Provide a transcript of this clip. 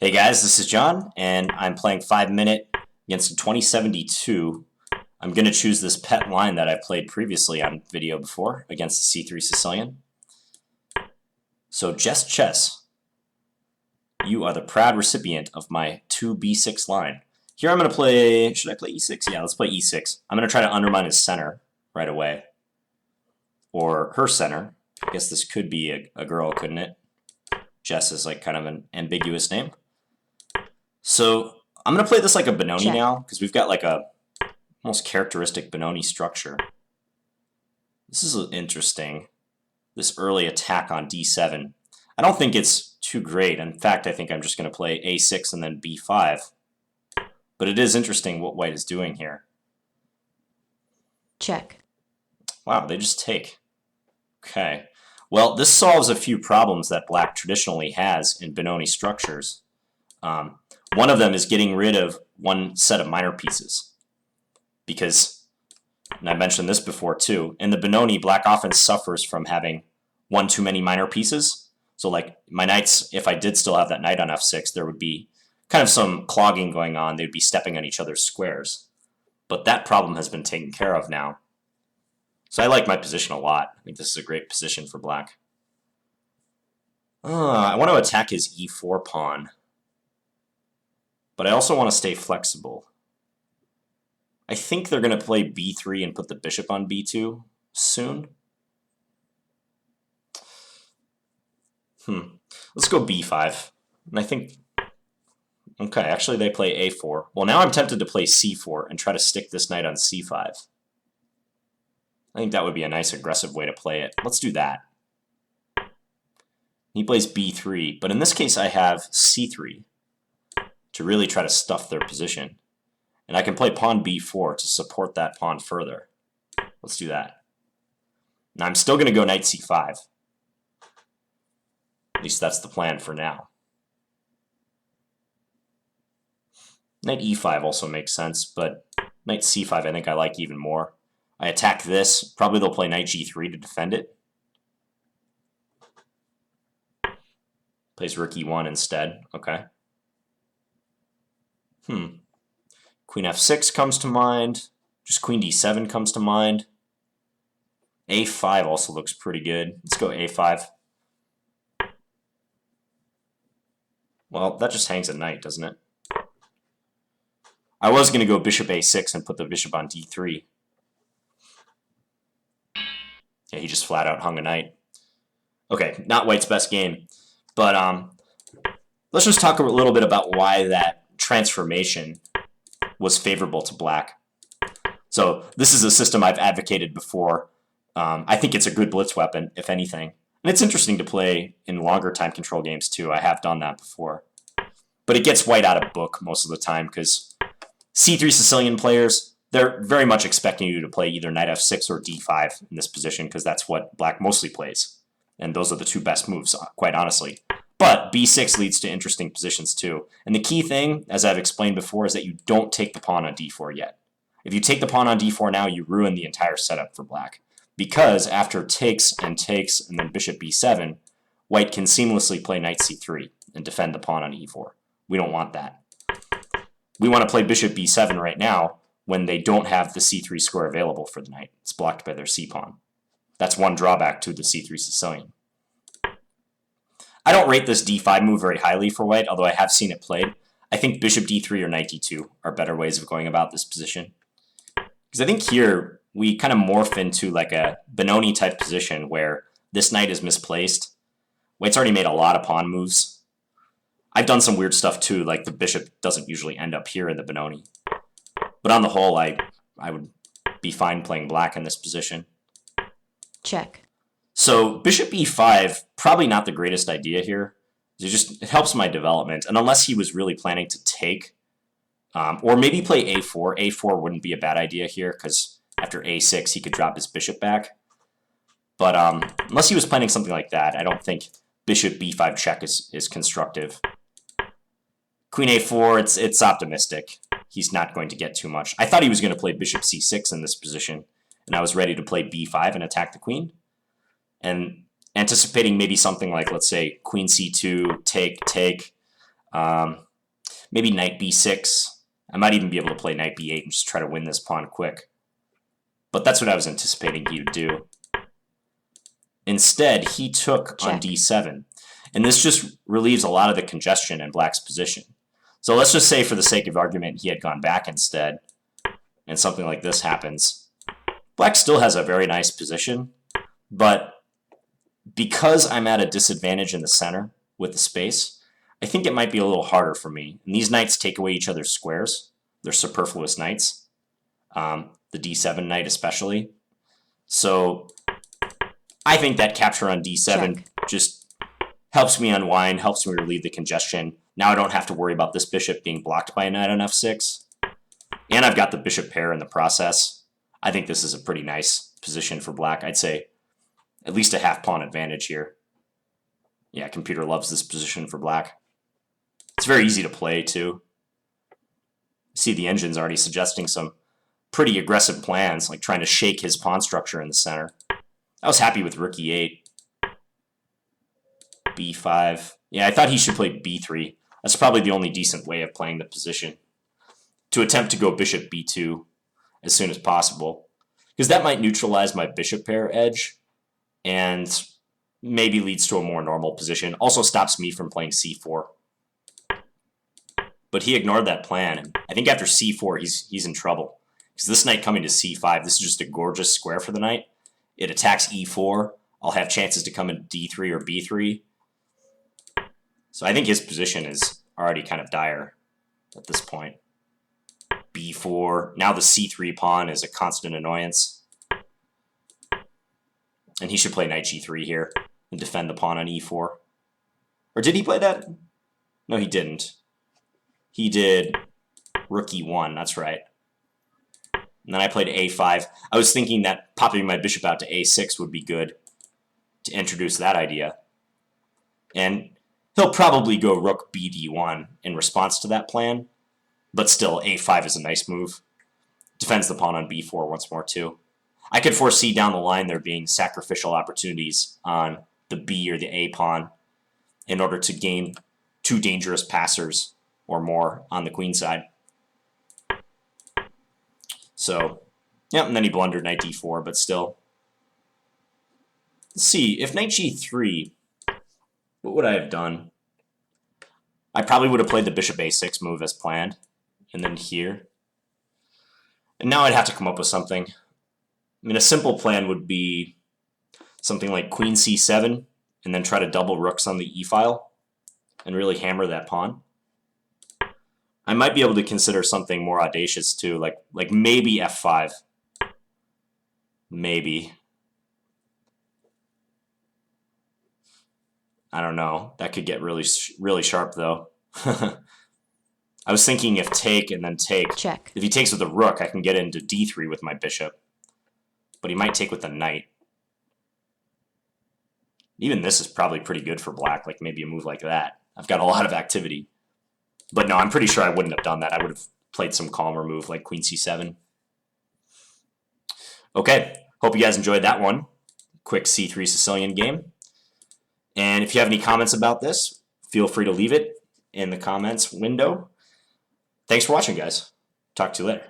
Hey guys, this is John, and I'm playing 5-minute against a 2072. I'm going to choose this pet line that I played previously on video before against the C3 Sicilian. So jesschess, you are the proud recipient of my 2b6 line. Here I'm going to play, should I play e6? Yeah, let's play e6. I'm going to try to undermine his center right away. Or her center. I guess this could be a girl, couldn't it? Jess is like kind of an ambiguous name. So I'm going to play this like a Benoni now, because we've got like a almost characteristic Benoni structure. This is interesting, this early attack on d7. I don't think it's too great. In fact, I think I'm just going to play a6 and then b5. But it is interesting what white is doing here. Check. Wow, they just take. Okay. Well, this solves a few problems that black traditionally has in Benoni structures. One of them is getting rid of one set of minor pieces. Because, and I mentioned this before too, in the Benoni, black often suffers from having one too many minor pieces. So like my knights, if I did still have that knight on f6, there would be kind of some clogging going on. They'd be stepping on each other's squares. But that problem has been taken care of now. So I like my position a lot. I think this is a great position for black. I want to attack his e4 pawn. But I also want to stay flexible. I think they're going to play b3 and put the bishop on b2 soon. Let's go b5. And I think... Okay, actually they play a4. Well, now I'm tempted to play c4 and try to stick this knight on c5. I think that would be a nice aggressive way to play it. Let's do that. He plays b3, but in this case I have c3 to really try to stuff their position. And I can play pawn b4 to support that pawn further. Let's do that. Now I'm still going to go knight c5. At least that's the plan for now. Knight e5 also makes sense, but knight c5 I think I like even more. I attack this. Probably they'll play knight g3 to defend it. Plays rook e1 instead. Okay. Queen f6 comes to mind. Just queen d7 comes to mind. a5 also looks pretty good. Let's go a5. Well, that just hangs a knight, doesn't it? I was going to go bishop a6 and put the bishop on d3. Yeah, he just flat out hung a knight. Okay, not white's best game. But let's just talk a little bit about why that transformation was favorable to black. So this is a system I've advocated before. I think it's a good blitz weapon, if anything. And it's interesting to play in longer time control games too. I have done that before. But it gets white out of book most of the time because C3 Sicilian players, they're very much expecting you to play either knight f6 or d5 in this position because that's what black mostly plays. And those are the two best moves, quite honestly. But b6 leads to interesting positions too. And the key thing, as I've explained before, is that you don't take the pawn on d4 yet. If you take the pawn on d4 now, you ruin the entire setup for black. Because after takes, and then bishop b7, white can seamlessly play knight c3 and defend the pawn on e4. We don't want that. We want to play bishop b7 right now when they don't have the c3 square available for the knight. It's blocked by their c-pawn. That's one drawback to the c3 Sicilian. I don't rate this d5 move very highly for white, although I have seen it played. I think bishop d3 or knight d2 are better ways of going about this position. Because I think here we kind of morph into like a Benoni type position where this knight is misplaced. White's already made a lot of pawn moves. I've done some weird stuff too, like the bishop doesn't usually end up here in the Benoni. But on the whole, I would be fine playing black in this position. Check. So bishop e5, probably not the greatest idea here. It helps my development, and unless he was really planning to take, or maybe play a4. a4 wouldn't be a bad idea here, because after a6 he could drop his bishop back. But unless he was planning something like that, I don't think bishop b5 check is constructive. Queen a4, it's optimistic. He's not going to get too much. I thought he was going to play bishop c6 in this position, and I was ready to play b5 and attack the queen. And anticipating maybe something like, let's say, queen c2, take, Maybe knight b6. I might even be able to play knight b8 and just try to win this pawn quick. But that's what I was anticipating he would do. Instead, he took on d7. And this just relieves a lot of the congestion in black's position. So let's just say, for the sake of argument, he had gone back instead, and something like this happens. Black still has a very nice position, but because I'm at a disadvantage in the center with the space, I think it might be a little harder for me. And these knights take away each other's squares. They're superfluous knights, the d7 knight especially. So I think that capture on d7 just helps me unwind, helps me relieve the congestion. Now I don't have to worry about this bishop being blocked by a knight on f6. And I've got the bishop pair in the process. I think this is a pretty nice position for black. I'd say at least a half pawn advantage here. Yeah, computer loves this position for black. It's very easy to play too. See, the engine's already suggesting some pretty aggressive plans, like trying to shake his pawn structure in the center. I was happy with rook e8. b5. Yeah, I thought he should play b3. That's probably the only decent way of playing the position. To attempt to go bishop b2 as soon as possible. Because that might neutralize my bishop pair edge and maybe leads to a more normal position. Also stops me from playing c4. But he ignored that plan. And I think after c4, he's in trouble. Because this knight coming to c5, this is just a gorgeous square for the knight. It attacks e4. I'll have chances to come into d3 or b3. So I think his position is already kind of dire at this point. b4. Now the c3 pawn is a constant annoyance. And he should play knight g3 here and defend the pawn on e4. Or did he play that? No, he didn't. He did rook e1, that's right. And then I played a5. I was thinking that popping my bishop out to a6 would be good to introduce that idea. And he'll probably go rook bd1 in response to that plan. But still, a5 is a nice move. Defends the pawn on b4 once more, too. I could foresee down the line there being sacrificial opportunities on the b or the a pawn in order to gain two dangerous passers or more on the queen side. So, yeah, and then he blundered knight d4, but still. Let's see, if knight g3, what would I have done? I probably would have played the bishop a6 move as planned, and then here. And now I'd have to come up with something. I mean, a simple plan would be something like queen c7, and then try to double rooks on the e-file, and really hammer that pawn. I might be able to consider something more audacious too, like maybe f5. Maybe. I don't know. That could get really sharp though. I was thinking if take and then take. Check. If he takes with a rook, I can get into d3 with my bishop. But he might take with the knight. Even this is probably pretty good for black, like maybe a move like that. I've got a lot of activity. But no, I'm pretty sure I wouldn't have done that. I would have played some calmer move like queen c7. Okay, hope you guys enjoyed that one. Quick c3 Sicilian game. And if you have any comments about this, feel free to leave it in the comments window. Thanks for watching, guys. Talk to you later.